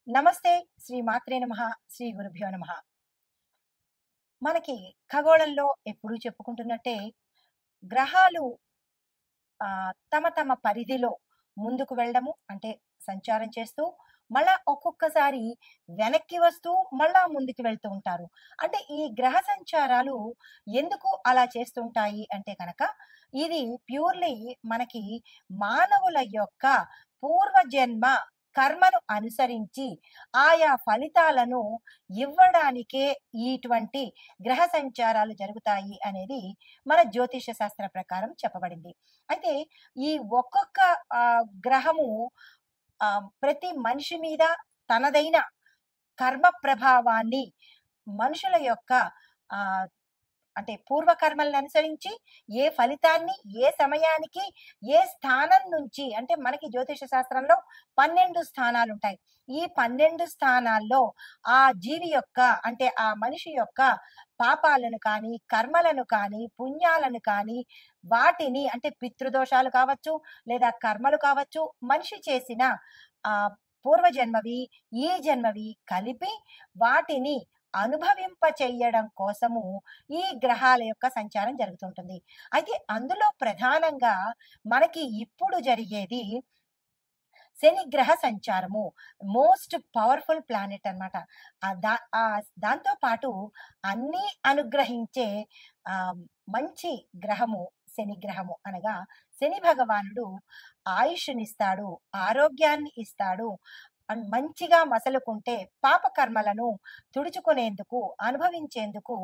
నమస్తే. శ్రీ మాత్రే నమః. శ్రీ గురుభ్యో నమః. మనకి ఖగోళంలో ఎప్పుడూ చెప్పుకుంటున్నట్టే గ్రహాలు తమ తమ పరిధిలో ముందుకు వెళ్ళడము అంటే సంచారం చేస్తూ మళ్ళా ఒక్కొక్కసారి వెనక్కి వస్తూ మళ్ళా ముందుకు వెళ్తూ ఉంటారు. అంటే ఈ గ్రహ సంచారాలు ఎందుకు అలా చేస్తుంటాయి అంటే కనుక ఇది ప్యూర్‌లీ మనకి మానవుల యొక్క పూర్వజన్మ కర్మను అనుసరించి ఆయా ఫలితాలను ఇవ్వడానికే ఇటువంటి గ్రహ సంచారాలు జరుగుతాయి అనేది మన జ్యోతిష శాస్త్ర ప్రకారం చెప్పబడింది. అయితే ఈ ఒక్కొక్క గ్రహము ప్రతి మనిషి మీద తనదైన కర్మ ప్రభావాన్ని మనుషుల యొక్క ఆహ్, అంటే పూర్వకర్మలను అనుసరించి ఏ ఫలితాన్ని, ఏ సమయానికి, ఏ స్థానం నుంచి అంటే మనకి జ్యోతిష శాస్త్రంలో 12 స్థానాలుంటాయి. ఈ 12 స్థానాల్లో ఆ జీవి యొక్క అంటే ఆ మనిషి యొక్క పాపాలను కానీ, కర్మలను కానీ, పుణ్యాలను కానీ వాటిని అంటే పితృదోషాలు కావచ్చు, లేదా కర్మలు కావచ్చు, మనిషి చేసిన ఆహ్, పూర్వజన్మవి, ఈ జన్మవి కలిపి వాటిని అనుభవింప చెయ్యడం కోసము ఈ గ్రహాల యొక్క సంచారం జరుగుతుంటుంది. అయితే అందులో ప్రధానంగా మనకి ఇప్పుడు జరిగేది శని గ్రహ సంచారము. మోస్ట్ పవర్‌ఫుల్ ప్లానెట్ అన్నమాట. దాంతో పాటు అన్నీ అనుగ్రహించే ఆహ్, మంచి గ్రహము శని గ్రహము. అనగా శని భగవానుడు ఆయుష్‌నిస్తాడు, ఆరోగ్యాన్ని ఇస్తాడు. మంచిగా మసలుకుంటే పాపకర్మలను తుడుచుకునేందుకు, అనుభవించేందుకు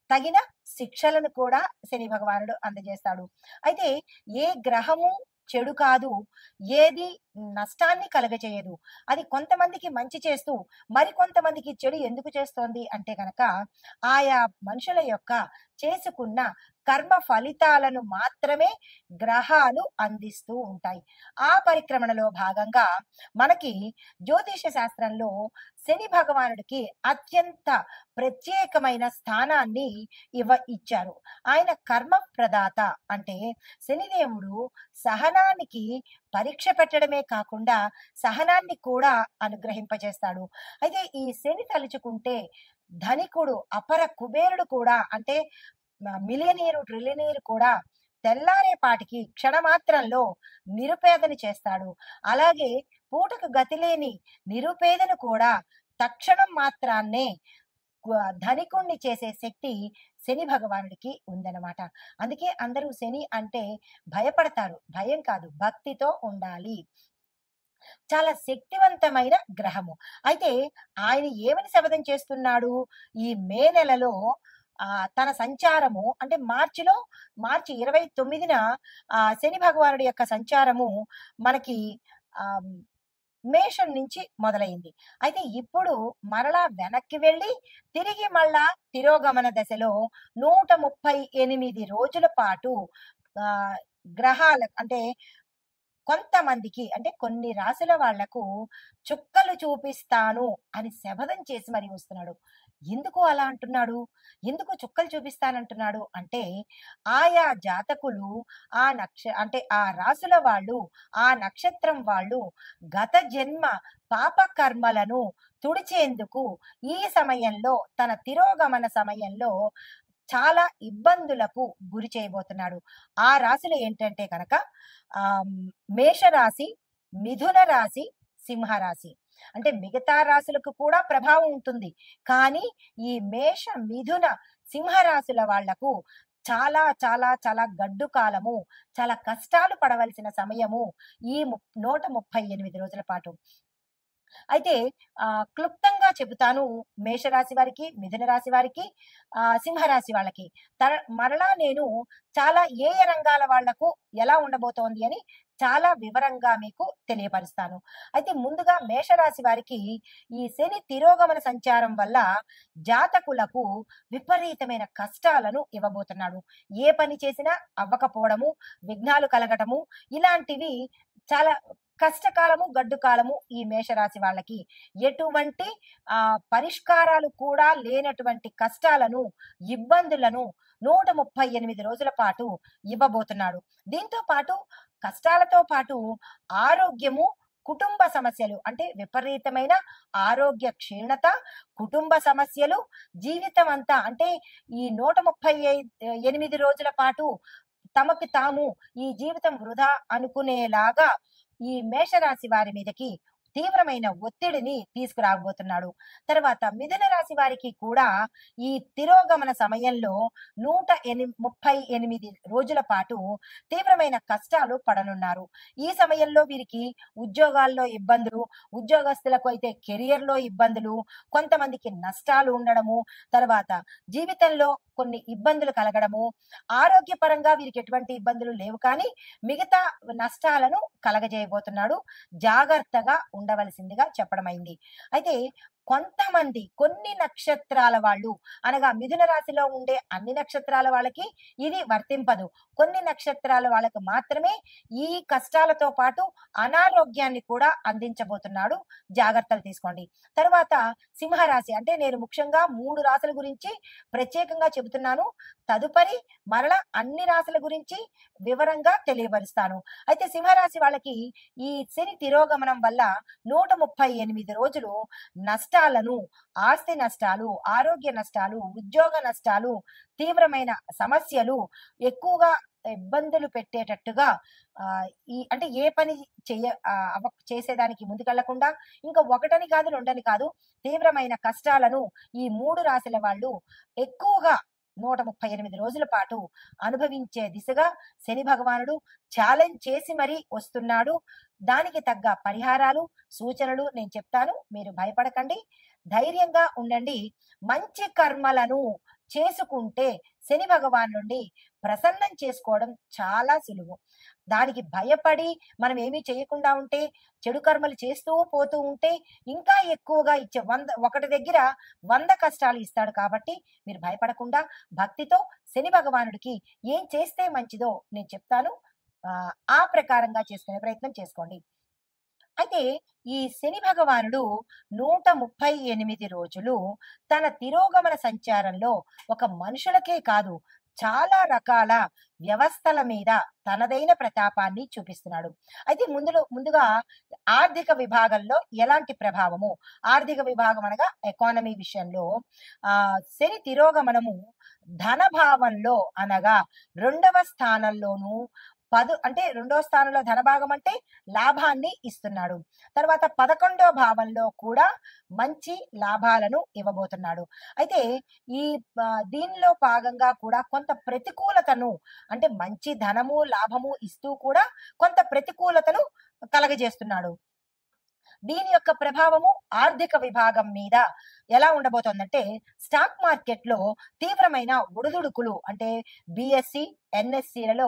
తగిన శిక్షలను కూడా శని భగవానుడు అందజేస్తాడు. అయితే ఏ గ్రహము చెడు కాదు, ఏది నష్టాన్ని కలుగజేయదు. అది కొంతమందికి మంచి చేస్తూ, మరికొంతమందికి చెడు ఎందుకు చేస్తోంది అంటే గనక, ఆయా మనుషుల యొక్క చేసుకున్న కర్మ ఫలితాలను మాత్రమే గ్రహాలు అందిస్తూ ఉంటాయి. ఆ పరిక్రమణలో భాగంగా మనకి జ్యోతిష శాస్త్రంలో శని భగవానుడికి అత్యంత ప్రత్యేకమైన స్థానాన్ని ఇచ్చారు. ఆయన కర్మ ప్రదాత అంటే శనిదేవుడు సహనానికి పరీక్ష పెట్టడమే కాకుండా సహనాన్ని కూడా అనుగ్రహింపజేస్తాడు. అయితే ఈ శని తలుచుకుంటే ధనికుడు అపర కుబేరుడు కూడా అంటే మిలియనీరు ట్రిలియనీరు కూడా తెల్లారేపాటికి క్షణమాత్రంలో నిరుపేదని చేస్తాడు. అలాగే పూటకు గతిలేని నిరుపేదను కూడా తక్షణం మాత్రాన్నే ధనికుణ్ణి చేసే శక్తి శని భగవానుడికి ఉందన్నమాట. అందుకే అందరూ శని అంటే భయపడతారు. భయం కాదు, భక్తితో ఉండాలి. చాలా శక్తివంతమైన గ్రహము. అయితే ఆయన ఏమని శపథం చేస్తున్నాడు? ఈ మే నెలలో తన సంచారము అంటే మార్చి 29న శని భగవానుడి యొక్క సంచారము మనకి ఆహ్, మేషం నుంచి మొదలైంది. అయితే ఇప్పుడు మరలా వెనక్కి వెళ్ళి తిరిగి మళ్ళా తిరోగమన దశలో 138 రోజుల పాటు గ్రహాల అంటే కొంతమందికి అంటే కొన్ని రాసుల వాళ్లకు చుక్కలు చూపిస్తాను అని శపథం చేసి మరి వస్తున్నాడు. ఎందుకు అలా అంటున్నాడు? ఎందుకు చుక్కలు చూపిస్తానంటున్నాడు అంటే ఆయా జాతకులు అంటే ఆ రాసుల వాళ్ళు, ఆ నక్షత్రం వాళ్ళు గత జన్మ పాప కర్మలను తుడిచేందుకు ఈ సమయంలో తన తిరోగమన సమయంలో చాలా ఇబ్బందులకు గురి చేయబోతున్నాడు. ఆ రాశులు ఏంటంటే కనుక మేషరాశి, మిథున రాశి, సింహరాశి. అంటే మిగతా రాశులకు కూడా ప్రభావం ఉంటుంది. కానీ ఈ మేష, మిథున, సింహరాశుల వాళ్లకు చాలా చాలా చాలా గడ్డు కాలము, చాలా కష్టాలు పడవలసిన సమయము ఈ 138 రోజుల పాటు. అయితే క్లుప్తంగా చెబుతాను మేషరాశి వారికి, మిథున రాశి వారికి, సింహరాశి వాళ్ళకి. మరలా నేను చాలా ఏ రంగాల వాళ్లకు ఎలా ఉండబోతోంది అని చాలా వివరంగా మీకు తెలియపరుస్తాను. అయితే ముందుగా మేషరాశి వారికి ఈ శని తిరోగమన సంచారం వల్ల జాతకులకు విపరీతమైన కష్టాలను ఇవ్వబోతున్నాడు. ఏ పని చేసినా అవ్వకపోవడము, విఘ్నాలు కలగటము ఇలాంటివి చాలా కష్టకాలము, గడ్డు కాలము ఈ మేషరాశి వాళ్ళకి. ఎటువంటి పరిష్కారాలు కూడా లేనటువంటి కష్టాలను, ఇబ్బందులను 138 రోజుల పాటు ఇవ్వబోతున్నాడు. దీంతో పాటు కష్టాలతో పాటు ఆరోగ్యము కుటుంబ సమస్యలు అంటే విపరీతమైన ఆరోగ్య క్షీణత, కుటుంబ సమస్యలు, జీవితం అంతా అంటే ఈ 138 రోజుల పాటు తమకి తాము ఈ జీవితం వృధా అనుకునేలాగా ఈ మేషరాశి వారి మీదకి తీవ్రమైన ఒత్తిడిని తీసుకురాబోతున్నాడు. తర్వాత మిథున రాశి వారికి కూడా ఈ తిరోగమన సమయంలో 138 రోజుల పాటు తీవ్రమైన కష్టాలు పడనున్నారు. ఈ సమయంలో వీరికి ఉద్యోగాల్లో ఇబ్బందులు, ఉద్యోగస్తులకు అయితే కెరియర్‌లో ఇబ్బందులు, కొంతమందికి నష్టాలు ఉండడము, తర్వాత జీవితంలో కొన్ని ఇబ్బందులు కలగడము, ఆరోగ్యపరంగా వీరికి ఎటువంటి ఇబ్బందులు లేవు కానీ మిగతా నష్టాలను కలగజేయబోతున్నాడు. జాగ్రత్తగా ఉండవలసిందిగా చెప్పడమైంది. అయితే కొంతమంది కొన్ని నక్షత్రాల వాళ్ళు అనగా మిథున రాశిలో ఉండే అన్ని నక్షత్రాల వాళ్ళకి ఇది వర్తింపదు. కొన్ని నక్షత్రాల వాళ్ళకు మాత్రమే ఈ కష్టాలతో పాటు అనారోగ్యాన్ని కూడా అందించబోతున్నాడు. జాగ్రత్తలు తీసుకోండి. తర్వాత సింహరాశి అంటే నేను ముఖ్యంగా 3 రాశుల గురించి ప్రత్యేకంగా చెబుతున్నాను. తదుపరి మరలా అన్ని రాశుల గురించి వివరంగా తెలియపరుస్తాను. అయితే సింహరాశి వాళ్ళకి ఈ శని తిరోగమనం వల్ల 138 రోజులు నష్టాలను, ఆస్తి నష్టాలు, ఆరోగ్య నష్టాలు, ఉద్యోగ నష్టాలు, తీవ్రమైన సమస్యలు, ఎక్కువగా ఇబ్బందులు పెట్టేటట్టుగా ఈ అంటే ఏ పని చేసేదానికి ముందుకెళ్లకుండా ఇంకా ఒకటని కాదు, రెండని కాదు, తీవ్రమైన కష్టాలను ఈ 3 రాశుల వాళ్ళు ఎక్కువగా 138 రోజుల పాటు అనుభవించే దిశగా శని భగవానుడు ఛాలెంజ్ చేసి మరీ వస్తున్నాడు. దానికి తగ్గ పరిహారాలు, సూచనలు నేను చెప్తాను. మీరు భయపడకండి. ధైర్యంగా ఉండండి. మంచి కర్మలను చేసుకుంటే శని భగవాన్ నుండి ప్రసన్నం చేసుకోవడం చాలా సులువు. దానికి భయపడి మనం ఏమీ చేయకుండా ఉంటే, చెడు కర్మలు చేస్తూ పోతూ ఉంటే ఇంకా ఎక్కువగా ఇచ్చే ఒకటి దగ్గర 100 కష్టాలు ఇస్తాడు. కాబట్టి మీరు భయపడకుండా భక్తితో శని భగవానుడికి ఏం చేస్తే మంచిదో నేను చెప్తాను. ఆ ప్రకారంగా చేసుకునే ప్రయత్నం చేసుకోండి. అయితే ఈ శని భగవానుడు 138 రోజులు తన తిరోగమన సంచారంలో ఒక మనుషులకే కాదు చాలా రకాల వ్యవస్థల మీద తనదైన ప్రతాపాన్ని చూపిస్తున్నాడు. అయితే ముందుగా ఆర్థిక విభాగంలో ఎలాంటి ప్రభావము, ఆర్థిక విభాగం అనగా ఎకానమీ విషయంలో శని తిరోగమనము ధనభావంలో అనగా 2వ స్థానంలోను అంటే 2వ స్థానంలో ధనభాగం అంటే లాభాన్ని ఇస్తున్నాడు. తర్వాత 11వ భావంలో కూడా మంచి లాభాలను ఇవ్వబోతున్నాడు. అయితే ఈ దీనిలో భాగంగా కూడా కొంత ప్రతికూలతను అంటే మంచి ధనము, లాభము ఇస్తూ కూడా కొంత ప్రతికూలతను కలగజేస్తున్నాడు. దీని యొక్క ప్రభావము ఆర్థిక విభాగం మీద ఎలా ఉండబోతోందంటే స్టాక్ మార్కెట్ లో తీవ్రమైన ఒడిదుడుకులు అంటే బిఎస్సి, ఎన్ఎస్సిలలో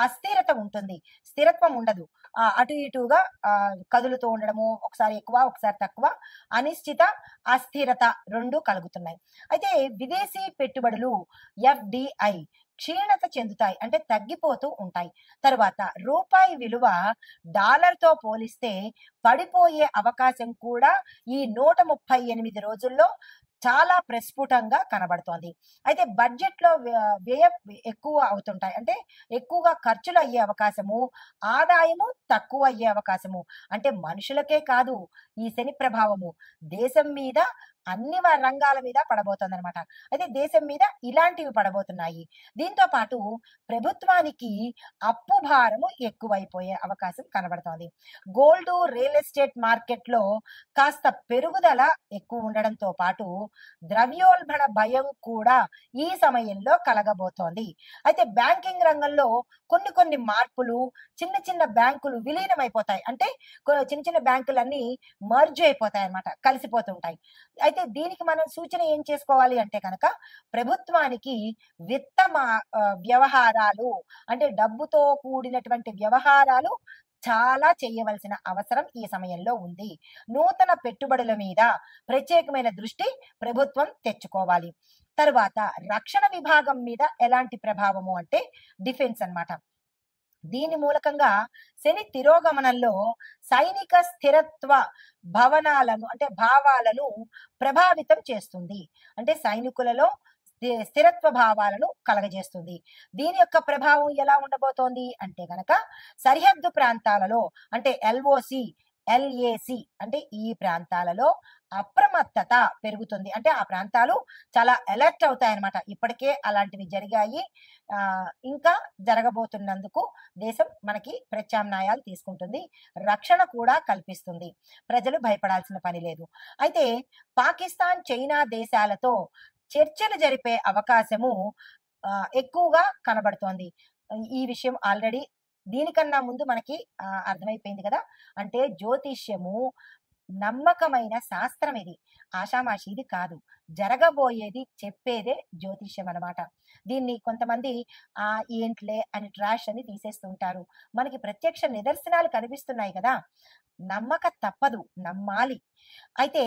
అస్థిరత ఉంటుంది, స్థిరత్వం ఉండదు. అటు ఇటుగా కదులుతూ ఉండడము, ఒకసారి ఎక్కువ ఒకసారి తక్కువ, అనిశ్చిత, అస్థిరత రెండు కలుగుతున్నాయి. అయితే విదేశీ పెట్టుబడులు ఎఫ్డిఐ క్షీణత చెందుతాయి అంటే తగ్గిపోతూ ఉంటాయి. తర్వాత రూపాయి విలువ డాలర్తో పోలిస్తే పడిపోయే అవకాశం కూడా ఈ 138 రోజుల్లో చాలా ప్రస్ఫుటంగా కనబడుతోంది. అయితే బడ్జెట్ లో వ్యయం ఎక్కువ అవుతుంటాయి అంటే ఎక్కువగా ఖర్చులు అయ్యే అవకాశము, ఆదాయము తక్కువ అయ్యే అవకాశము. అంటే మనుషులకే కాదు ఈ శని ప్రభావము దేశం మీద అన్ని రంగాల మీద పడబోతుంది అనమాట. అయితే దేశం మీద ఇలాంటివి పడబోతున్నాయి. దీంతో పాటు ప్రభుత్వానికి అప్పు భారము ఎక్కువైపోయే అవకాశం కనబడుతోంది. గోల్డ్, రియల్ ఎస్టేట్ మార్కెట్ లో కాస్త పెరుగుదల ఎక్కువ ఉండడంతో పాటు ద్రవ్యోల్బణ భయం కూడా ఈ సమయంలో కలగబోతోంది. అయితే బ్యాంకింగ్ రంగంలో కొన్ని మార్పులు, చిన్న చిన్న బ్యాంకులు విలీనం అయిపోతాయి అంటే చిన్న చిన్న బ్యాంకులన్నీ మర్జ్ అయిపోతాయి అన్నమాట, కలిసిపోతుంటాయి. అయితే దీనికి మనం సూచన ఏం చేసుకోవాలి అంటే కనుక ప్రభుత్వానికి విత్త వ్యవహారాలు అంటే డబ్బుతో కూడినటువంటి వ్యవహారాలు చాలా చేయవలసిన అవసరం ఈ సమయంలో ఉంది. నూతన పెట్టుబడుల మీద ప్రత్యేకమైన దృష్టి ప్రభుత్వం తెచ్చుకోవాలి. తర్వాత రక్షణ విభాగం మీద ఎలాంటి ప్రభావము అంటే డిఫెన్స్ అన్నమాట. దీని మూలకంగా శని తిరోగమనంలో సైనిక స్థిరత్వ భవనాలను అంటే భావాలను ప్రభావితం చేస్తుంది. అంటే సైనికులలో స్థిరత్వ భావాలను కలగజేస్తుంది. దీని యొక్క ప్రభావం ఎలా ఉండబోతోంది అంటే గనక సరిహద్దు ప్రాంతాలలో అంటే ఎల్ఓసి LAC అంటే ఈ ప్రాంతాలలో అప్రమత్తత పెరుగుతుంది. అంటే ఆ ప్రాంతాలు చాలా అలర్ట్ అవుతాయన్నమాట. ఇప్పటికే అలాంటివి జరిగాయి. ఇంకా జరగబోతున్నందుకు దేశం మనకి ప్రత్యామ్నాయాలు తీసుకుంటుంది. రక్షణ కూడా కల్పిస్తుంది. ప్రజలు భయపడాల్సిన పని లేదు. అయితే పాకిస్తాన్, చైనా దేశాలతో చర్చలు జరిపే అవకాశము ఎక్కువగా కనబడుతోంది. ఈ విషయం ఆల్రెడీ దీనికన్నా ముందు మనకి అర్థమైపోయింది కదా! అంటే జ్యోతిష్యము నమ్మకమైన శాస్త్రం ఇది. ఆషామాషీది కాదు. జరగబోయేది చెప్పేదే జ్యోతిష్యం అన్నమాట. దీన్ని కొంతమంది ఏంట్లే అని ట్రాష్ అని తీసేస్తుంటారు. మనకి ప్రత్యక్ష నిదర్శనాలు కనిపిస్తున్నాయి కదా! నమ్మక తప్పదు. నమ్మాలి. అయితే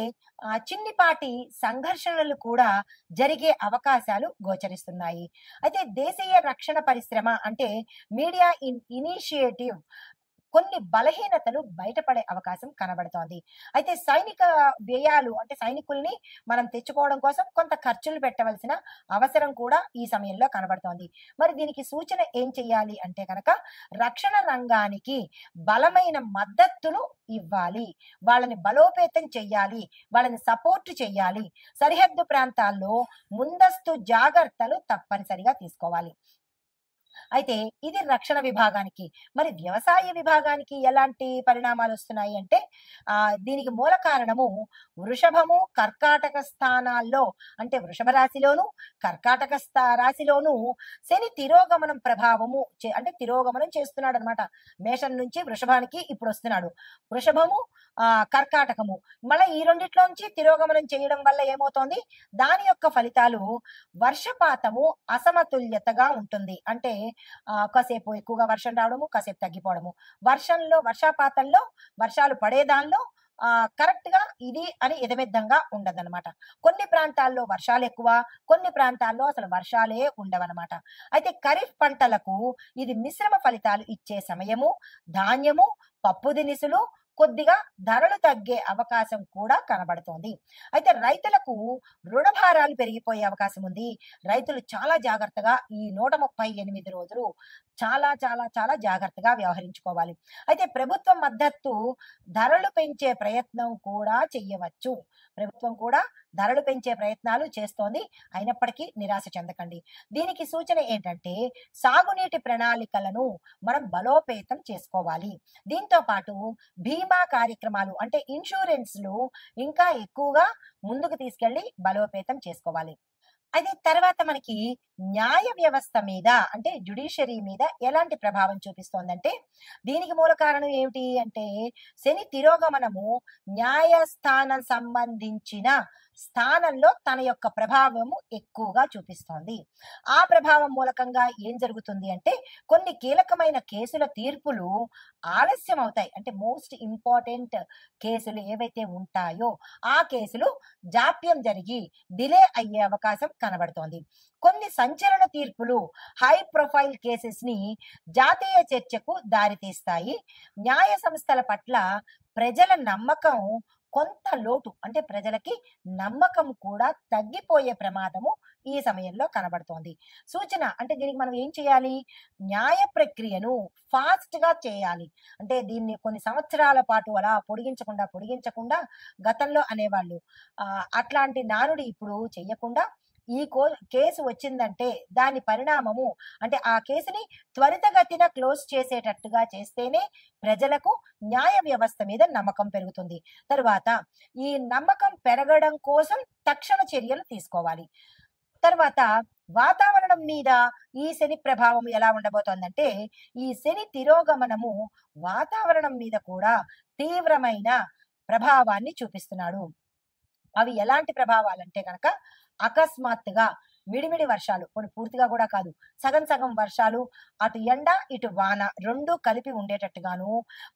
చిన్నిపాటి సంఘర్షణలు కూడా జరిగే అవకాశాలు గోచరిస్తున్నాయి. అయితే దేశీయ రక్షణ పరిశ్రమ అంటే మీడియా ఇనిషియేటివ్ కొన్ని బలహీనతలు బయటపడే అవకాశం కనబడుతోంది. అయితే సైనిక వ్యయాలు అంటే సైనికుల్ని మనం తెచ్చుకోవడం కోసం కొంత ఖర్చులు పెట్టవలసిన అవసరం కూడా ఈ సమయంలో కనబడుతోంది. మరి దీనికి సూచన ఏం చెయ్యాలి అంటే గనక రక్షణ రంగానికి బలమైన మద్దతును ఇవ్వాలి. వాళ్ళని బలోపేతం చెయ్యాలి. వాళ్ళని సపోర్ట్ చెయ్యాలి. సరిహద్దు ప్రాంతాల్లో ముందస్తు జాగ్రత్తలు తప్పనిసరిగా తీసుకోవాలి. అయితే ఇది రక్షణ విభాగానికి. మరి వ్యవసాయ విభాగానికి ఎలాంటి పరిణామాలు వస్తున్నాయి అంటే దీనికి మూల కారణము వృషభము, కర్కాటక స్థానాల్లో అంటే వృషభ రాశిలోను, కర్కాటక రాశిలోను శని తిరోగమనం ప్రభావము అంటే తిరోగమనం చేస్తున్నాడు అనమాట. మేషం నుంచి వృషభానికి ఇప్పుడు వస్తున్నాడు. వృషభము, కర్కాటకము మళ్ళీ ఈ రెండిట్లోంచి తిరోగమనం చేయడం వల్ల ఏమవుతోంది? దాని యొక్క ఫలితాలు వర్షపాతము అసమతుల్యతగా ఉంటుంది. అంటే కాసేపు ఎక్కువగా వర్షం రావడము, కాసేపు తగ్గిపోవడము. వర్షపాతంలో వర్షాలు పడేదానిలో కరెక్ట్ గా ఇది అని ఎదమిద్దంగా ఉండదన్నమాట. కొన్ని ప్రాంతాల్లో వర్షాలు ఎక్కువ, కొన్ని ప్రాంతాల్లో అసలు వర్షాలే ఉండవన్నమాట. అయితే ఖరీఫ్ పంటలకు ఇది మిశ్రమ ఫలితాలు ఇచ్చే సమయము. ధాన్యము, పప్పు దినుసులు కొద్దిగా ధరలు తగ్గే అవకాశం కూడా కనబడుతోంది. అయితే రైతులకు రుణభారాలు పెరిగిపోయే అవకాశం ఉంది. రైతులు చాలా జాగ్రత్తగా ఈ 138 రోజులు చాలా చాలా చాలా జాగ్రత్తగా వ్యవహరించుకోవాలి. అయితే ప్రభుత్వం మద్దతు ధరలు పెంచే ప్రయత్నం కూడా చెయ్యవచ్చు. ప్రభుత్వం కూడా ధరలు పెంచే ప్రయత్నాలు చేస్తోంది. అయినప్పటికీ నిరాశ చెందకండి. దీనికి సూచన ఏంటంటే సాగునీటి ప్రణాళికలను మనం బలోపేతం చేసుకోవాలి. దీంతో పాటు బీమా కార్యక్రమాలు అంటే ఇన్సూరెన్స్లు ఇంకా ఎక్కువగా ముందుకు తీసుకెళ్లి బలోపేతం చేసుకోవాలి. అయితే తర్వాత మనకి న్యాయ వ్యవస్థ మీద అంటే జ్యుడిషియరీ మీద ఎలాంటి ప్రభావం చూపిస్తోందంటే దీనికి మూల కారణం ఏమిటి అంటే శని తిరోగమనము న్యాయస్థానం సంబంధించిన స్థానంలో తన యొక్క ప్రభావము ఎక్కువగా చూపిస్తోంది. ఆ ప్రభావం మూలకంగా ఏం జరుగుతుంది అంటే కొన్ని కీలకమైన కేసుల తీర్పులు ఆలస్యం అవుతాయి. అంటే మోస్ట్ ఇంపార్టెంట్ కేసులు ఏవైతే ఉంటాయో ఆ కేసులు జాప్యం జరిగి డిలే అయ్యే అవకాశం కనబడుతోంది. కొన్ని సంచలన తీర్పులు హై ప్రొఫైల్ కేసెస్ ని జాతీయ చర్చకు దారితీస్తాయి. న్యాయ సంస్థల పట్ల ప్రజల నమ్మకం కొంత లోటు అంటే ప్రజలకి నమ్మకం కూడా తగ్గిపోయే ప్రమాదము ఈ సమయంలో కనబడుతోంది. సూచన అంటే దీనికి మనం ఏం చేయాలి? న్యాయ ప్రక్రియను ఫాస్ట్ గా చేయాలి. అంటే దీన్ని కొన్ని సంవత్సరాల పాటు అలా పొడిగించకుండా గతంలో అనేవాళ్ళు అట్లాంటి నానుడి ఇప్పుడు చెయ్యకుండా ఈ కేసు వచ్చిందంటే దాని పరిణామము అంటే ఆ కేసుని త్వరితగతిన క్లోజ్ చేసేటట్టుగా చేస్తేనే ప్రజలకు న్యాయ వ్యవస్థ మీద నమ్మకం పెరుగుతుంది. తరువాత ఈ నమ్మకం పెరగడం కోసం తక్షణ చర్యలు తీసుకోవాలి. తర్వాత వాతావరణం మీద ఈ శని ప్రభావం ఎలా ఉండబోతోందంటే ఈ శని తిరోగమనము వాతావరణం మీద కూడా తీవ్రమైన ప్రభావాన్ని చూపిస్తున్నాడు. అవి ఎలాంటి ప్రభావాలంటే కనుక అకస్మాత్తుగా మిడిమిడి వర్షాలు, పూర్తిగా కూడా కాదు, సగం సగం వర్షాలు, అటు ఎండ ఇటు వాన రెండు కలిపి ఉండేటట్టుగాను,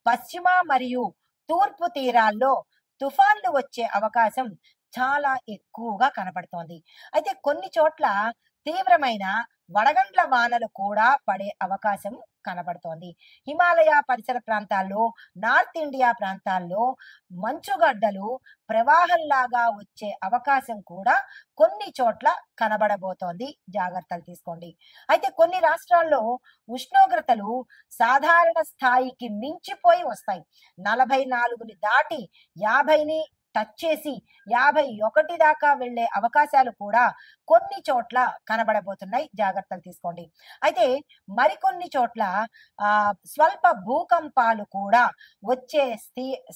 పశ్చిమ మరియు తూర్పు తీరాల్లో తుఫాన్లు వచ్చే అవకాశం చాలా ఎక్కువగా కనపడుతోంది. అయితే కొన్ని చోట్ల తీవ్రమైన వడగండ్ల వానలు కూడా పడే అవకాశం కనబడుతోంది. హిమాలయ పరిసర ప్రాంతాల్లో, నార్త్ ఇండియా ప్రాంతాల్లో మంచుగడ్డలు ప్రవాహంలాగా వచ్చే అవకాశం కూడా కొన్ని చోట్ల కనబడబోతోంది. జాగ్రత్తలు తీసుకోండి. అయితే కొన్ని రాష్ట్రాల్లో ఉష్ణోగ్రతలు సాధారణ స్థాయికి మించిపోయి వస్తాయి. 44ని దాటి 50ని టచ్ చేసి 51 దాకా వెళ్ళే అవకాశాలు కూడా కొన్ని చోట్ల కనబడబోతున్నాయి. జాగ్రత్తలు తీసుకోండి. అయితే మరికొన్ని చోట్ల స్వల్ప భూకంపాలు కూడా వచ్చే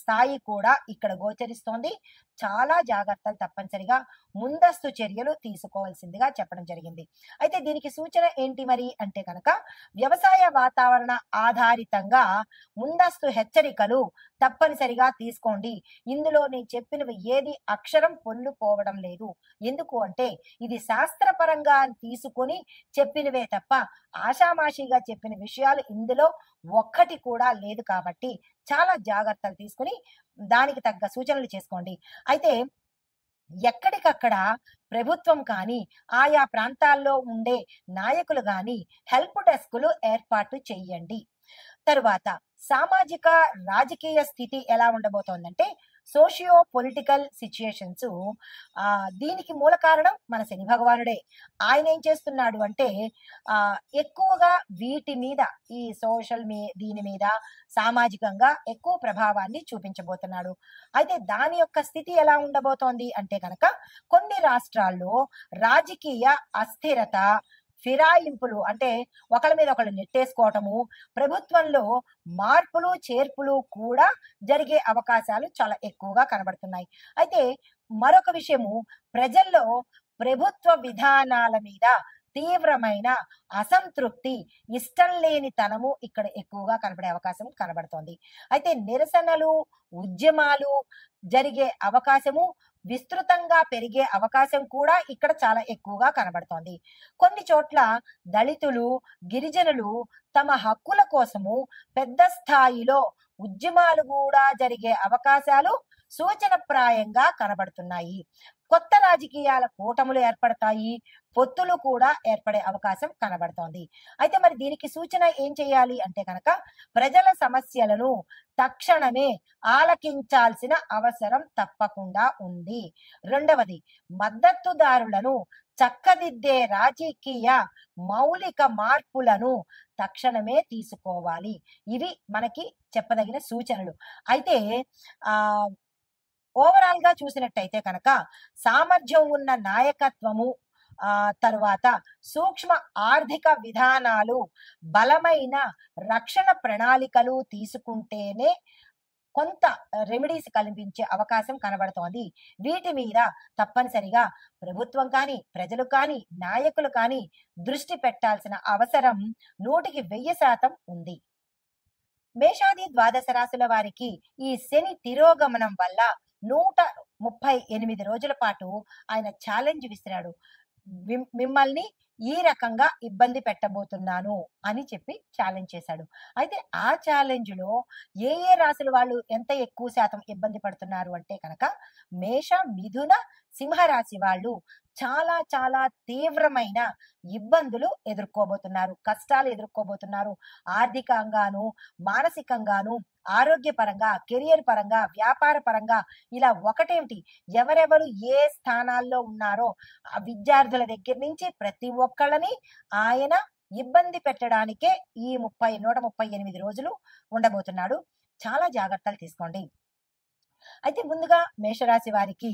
స్థాయి కూడా ఇక్కడ గోచరిస్తోంది. చాలా జాగ్రత్తలు తప్పనిసరిగా ముందస్తు చర్యలు తీసుకోవాల్సిందిగా చెప్పడం జరిగింది. అయితే దీనికి సూచన ఏంటి మరి అంటే కనుక వ్యవసాయ వాతావరణ ఆధారితంగా ముందస్తు హెచ్చరికలు తప్పనిసరిగా తీసుకోండి. ఇందులో నేను చెప్పినవి ఏది అక్షరం పొల్లు పోవడం లేదు. ఎందుకు అంటే ఇది శాస్త్రపరంగా తీసుకొని చెప్పినవే తప్ప ఆషామాషిగా చెప్పిన విషయాలు ఇందులో ఒక్కటి కూడా లేదు. కాబట్టి చాలా జాగ్రత్తలు తీసుకుని దానికి తగ్గ సూచనలు చేసుకోండి. అయితే ఎక్కడికక్కడ ప్రభుత్వం కానీ ఆయా ప్రాంతాల్లో ఉండే నాయకులు కానీ హెల్ప్ డెస్కులు ఏర్పాటు చెయ్యండి. తరువాత సామాజిక రాజకీయ స్థితి ఎలా ఉండబోతోందంటే సోషియో పొలిటికల్ సిచ్యుయేషన్స్, దీనికి మూల కారణం మన శని భగవానుడే. ఆయన ఏం చేస్తున్నాడు అంటే ఎక్కువగా వీటి మీద ఈ దీని మీద సామాజికంగా ఎక్కువ ప్రభావాన్ని చూపించబోతున్నాడు. అయితే దాని యొక్క స్థితి ఎలా ఉండబోతోంది అంటే కనుక కొన్ని రాష్ట్రాల్లో రాజకీయ అస్థిరత, ఫిరాయింపులు అంటే ఒకళ్ళ మీద ఒకళ్ళు నెట్టేసుకోవటము, ప్రభుత్వంలో మార్పులు చేర్పులు కూడా జరిగే అవకాశాలు చాలా ఎక్కువగా కనబడుతున్నాయి. అయితే మరొక విషయము, ప్రజల్లో ప్రభుత్వ విధానాల మీద తీవ్రమైన అసంతృప్తి, ఇష్టం లేని తనము ఇక్కడ ఎక్కువగా కనబడే అవకాశం కనబడుతోంది. అయితే నిరసనలు, ఉద్యమాలు జరిగే అవకాశము, విస్తృతంగా పెరిగే అవకాశం కూడా ఇక్కడ చాలా ఎక్కువగా కనబడుతోంది. కొన్ని చోట్ల దళితులు, గిరిజనులు తమ హక్కుల కోసము పెద్ద స్థాయిలో ఉద్యమాలు కూడా జరిగే అవకాశాలు సూచనప్రాయంగా కనబడుతున్నాయి. కొత్త రాజకీయాల కూటములు ఏర్పడతాయి, పొత్తులు కూడా ఏర్పడే అవకాశం కనబడుతోంది. అయితే మరి దీనికి సూచన ఏం చేయాలి అంటే కనుక ప్రజల సమస్యలను తక్షణమే ఆలకించాల్సిన అవసరం తప్పకుండా ఉంది. రెండవది, మద్దతుదారులను చక్కదిద్దే రాజకీయ మౌలిక మార్పులను తక్షణమే తీసుకోవాలి. ఇవి మనకి చెప్పదగిన సూచనలు. అయితే ఓవరాల్ గా చూసినట్టయితే కనుక సామర్థ్యం ఉన్న నాయకత్వము, తరువాత సూక్ష్మ ఆర్థిక విధానాలు, బలమైన రక్షణ ప్రణాళికలు తీసుకుంటేనే కొంత రెమెడీస్ కల్పించే అవకాశం కనబడుతోంది. వీటి మీద తప్పనిసరిగా ప్రభుత్వం కానీ, ప్రజలు కానీ, నాయకులు కానీ దృష్టి పెట్టాల్సిన అవసరం 100% ఉంది. మేషాది ద్వాదశ రాశుల వారికి ఈ శని తిరోగమనం వల్ల 138 రోజుల పాటు ఆయన ఛాలెంజ్ విసిరాడు. మిమ్మల్ని ఈ రకంగా ఇబ్బంది పెట్టబోతున్నాను అని చెప్పి ఛాలెంజ్ చేశాడు. అయితే ఆ ఛాలెంజ్ లో ఏ రాశుల వాళ్ళు ఎంత ఎక్కువ శాతం ఇబ్బంది పడుతున్నారు అంటే కనుక మేష, మిథున, సింహరాశి వాళ్ళు చాలా చాలా తీవ్రమైన ఇబ్బందులు ఎదుర్కోబోతున్నారు, కష్టాలు ఎదుర్కోబోతున్నారు. ఆర్థికంగాను, మానసికంగాను, ఆరోగ్యపరంగా, కెరియర్ పరంగా, వ్యాపార పరంగా, ఇలా ఒకటేమిటి, ఎవరెవరు ఏ స్థానాల్లో ఉన్నారో ఆ విద్యార్థుల దగ్గర నుంచి ప్రతి ఒక్కళ్ళని ఆయన ఇబ్బంది పెట్టడానికే ఈ 138 రోజులు ఉండబోతున్నాడు. చాలా జాగ్రత్తలు తీసుకోండి. అయితే ముందుగా మేషరాశి వారికి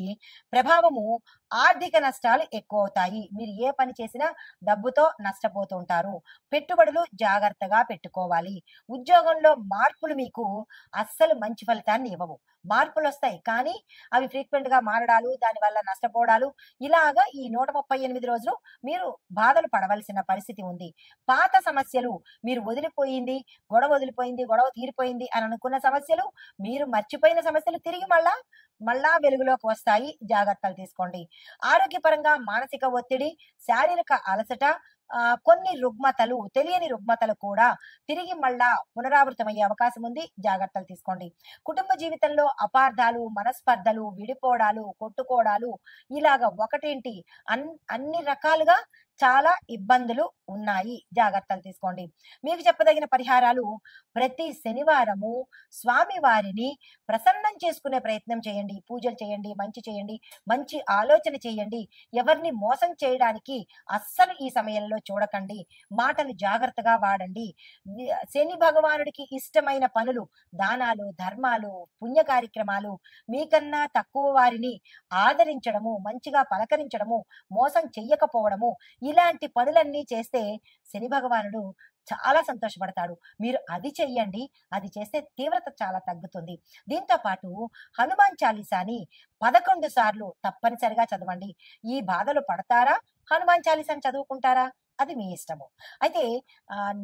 ప్రభావము, ఆర్థిక నష్టాలు ఎక్కువ అవుతాయి. మీరు ఏ పని చేసినా డబ్బుతో నష్టపోతూ ఉంటారు. పెట్టుబడులు జాగ్రత్తగా పెట్టుకోవాలి. ఉద్యోగంలో మార్పులు మీకు అస్సలు మంచి ఫలితాన్ని ఇవ్వవు. మార్పులు వస్తాయి కానీ అవి ఫ్రీక్వెంట్ గా మారడాలు, దానివల్ల నష్టపోవడాలు, ఇలాగా ఈ 138 రోజులు మీరు బాధలు పడవలసిన పరిస్థితి ఉంది. పాత సమస్యలు, మీరు వదిలిపోయింది, గొడవ తీరిపోయింది అని అనుకున్న సమస్యలు, మీరు మర్చిపోయిన సమస్యలు తిరిగి మళ్ళా వెలుగులోకి వస్తాయి. జాగ్రత్తలు తీసుకోండి. ఆరోగ్యపరంగా మానసిక ఒత్తిడి, శారీరక అలసట, కొన్ని రుగ్మతలు, తెలియని రుగ్మతలు కూడా తిరిగి మళ్ళా పునరావృతమయ్యే అవకాశం ఉంది. జాగ్రత్తలు తీసుకోండి. కుటుంబ జీవితంలో అపార్థాలు, మనస్పర్ధలు, విడిపోవడాలు, కొట్టుకోవడాలు, ఇలాగా ఒకటేంటి అన్ని రకాలుగా చాలా ఇబ్బందులు ఉన్నాయి. జాగ్రత్తలు తీసుకోండి. మీకు చెప్పదగిన పరిహారాలు: ప్రతి శనివారము స్వామివారిని ప్రసన్నం చేసుకునే ప్రయత్నం చేయండి. పూజలు చేయండి, మంచి చేయండి, మంచి ఆలోచన చేయండి. ఎవరిని మోసం చేయడానికి అస్సలు ఈ సమయంలో చూడకండి. మాటలు జాగ్రత్తగా వాడండి. శని భగవానుడికి ఇష్టమైన పనులు, దానాలు, ధర్మాలు, పుణ్య కార్యక్రమాలు, మీకన్నా తక్కువ వారిని ఆదరించడము, మంచిగా పలకరించడము, మోసం చెయ్యకపోవడము, ఇలాంటి పనులన్నీ చేస్తే శని భగవానుడు చాలా సంతోషపడతాడు. మీరు అది చెయ్యండి. అది చేస్తే తీవ్రత చాలా తగ్గుతుంది. దీంతో పాటు హనుమాన్ చాలీసాని 11 సార్లు తప్పనిసరిగా చదవండి. ఈ బాధలు పడతారా? హనుమాన్ చాలీసాని చదువుకుంటారా? అది మీ ఇష్టము. అయితే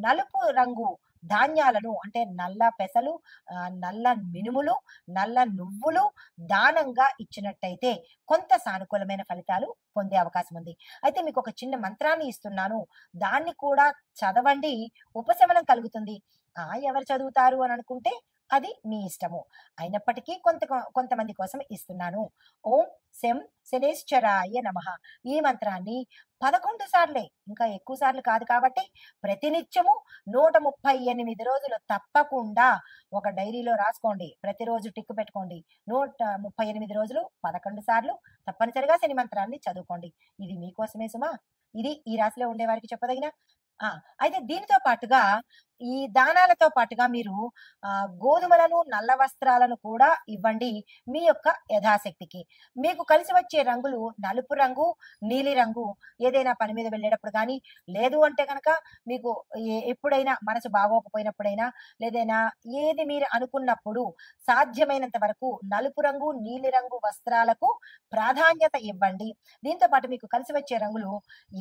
నలుపు రంగు ధాన్యాలను, అంటే నల్ల పెసలు, నల్ల మినుములు, నల్ల నువ్వులు దానంగా ఇచ్చినట్టయితే కొంత సానుకూలమైన ఫలితాలు పొందే అవకాశం ఉంది. అయితే మీకు ఒక చిన్న మంత్రాన్ని ఇస్తున్నాను. దాన్ని కూడా చదవండి. ఉపశమనం కలుగుతుంది. ఎవరు చదువుతారు అని అనుకుంటే అది మీ ఇష్టము. అయినప్పటికీ కొంతమంది కోసం ఇస్తున్నాను. ఓం శం శనేశ్వరాయ నమః. ఈ మంత్రాన్ని 11 సార్లే, ఇంకా ఎక్కువ సార్లు కాదు కాబట్టి ప్రతినిత్యము 138 రోజులు తప్పకుండా ఒక డైరీలో రాసుకోండి. ప్రతిరోజు టిక్ పెట్టుకోండి. 138 రోజులు 11 సార్లు తప్పనిసరిగా శని మంత్రాన్ని చదువుకోండి. ఇది మీకోసమే సుమా. ఇది ఈ రాశిలో ఉండే వారికి చెప్పదగిన అయితే దీనితో పాటుగా, ఈ దానాలతో పాటుగా మీరు గోధుమలను, నల్ల వస్త్రాలను కూడా ఇవ్వండి మీ యొక్క యథాశక్తికి. మీకు కలిసి వచ్చే రంగులు నలుపు రంగు, నీలి రంగు. ఏదైనా పని మీద వెళ్ళేటప్పుడు కానీ, లేదు అంటే కనుక మీకు ఎప్పుడైనా మనసు బాగోకపోయినప్పుడైనా, లేదైనా ఏది మీరు అనుకున్నప్పుడు సాధ్యమైనంత వరకు నలుపు రంగు, నీలి రంగు వస్త్రాలకు ప్రాధాన్యత ఇవ్వండి. దీంతో పాటు మీకు కలిసి వచ్చే రంగులు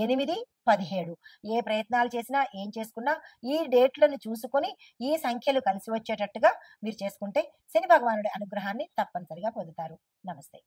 8, 17. ఏ ప్రయత్నాలు చేసినా, ఏం చేసుకున్నా ఈ డేట్లను చూసుకొని ఈ సంఖ్యలు కలిసి వచ్చేటట్టుగా మీరు చేసుకుంటే శని భగవానుడి అనుగ్రహాన్ని తప్పనిసరిగా పొందుతారు. నమస్తే.